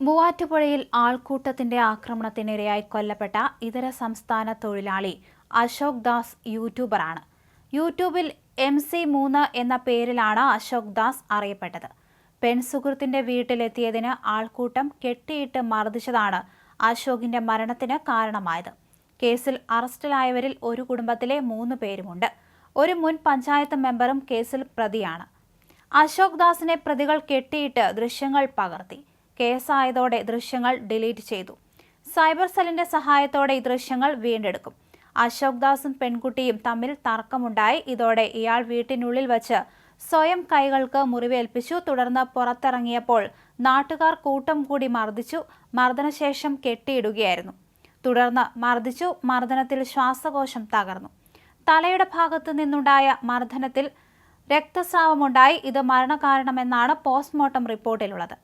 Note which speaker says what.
Speaker 1: മൂവാറ്റുപുഴയിൽ ആൾക്കൂട്ടത്തിന്റെ ആക്രമണത്തിനിരയായി കൊല്ലപ്പെട്ട ഇതര സംസ്ഥാന തൊഴിലാളി അശോക് ദാസ് യൂട്യൂബറാണ്. യൂട്യൂബിൽ MC3 എന്ന പേരിലാണ് അശോക് ദാസ് അറിയപ്പെട്ടത്. പെൺസുഹൃത്തിന്റെ വീട്ടിലെത്തിയതിന് ആൾക്കൂട്ടം കെട്ടിയിട്ട് മർദ്ദിച്ചതാണ് അശോകിന്റെ മരണത്തിന് കാരണമായത്. കേസിൽ അറസ്റ്റിലായവരിൽ ഒരു കുടുംബത്തിലെ 3 പേരുമുണ്ട്. ഒരു മുൻ പഞ്ചായത്ത് മെമ്പറും കേസിൽ പ്രതിയാണ്. അശോക് ദാസിനെ പ്രതികൾ കെട്ടിയിട്ട് ദൃശ്യങ്ങൾ പകർത്തി. കേസായതോടെ ദൃശ്യങ്ങൾ ഡിലീറ്റ് ചെയ്തു. സൈബർ സെല്ലിന്റെ സഹായത്തോടെ ഈ ദൃശ്യങ്ങൾ വീണ്ടെടുക്കും. അശോക് ദാസും പെൺകുട്ടിയും തമ്മിൽ തർക്കമുണ്ടായി. ഇതോടെ ഇയാൾ വീട്ടിനുള്ളിൽ വച്ച് സ്വയം കൈകൾക്ക് മുറിവേൽപ്പിച്ചു. തുടർന്ന് പുറത്തിറങ്ങിയപ്പോൾ നാട്ടുകാർ കൂട്ടം കൂടി മർദ്ദിച്ചു. മർദ്ദനശേഷം കെട്ടിയിടുകയായിരുന്നു. തുടർന്ന് മർദ്ദിച്ചു. മർദ്ദനത്തിൽ ശ്വാസകോശം തകർന്നു. തലയുടെ ഭാഗത്തു നിന്നുണ്ടായ മർദ്ദനത്തിൽ രക്തസ്രാവമുണ്ടായി. ഇത് മരണകാരണമെന്നാണ് പോസ്റ്റ്മോർട്ടം റിപ്പോർട്ടിലുള്ളത്.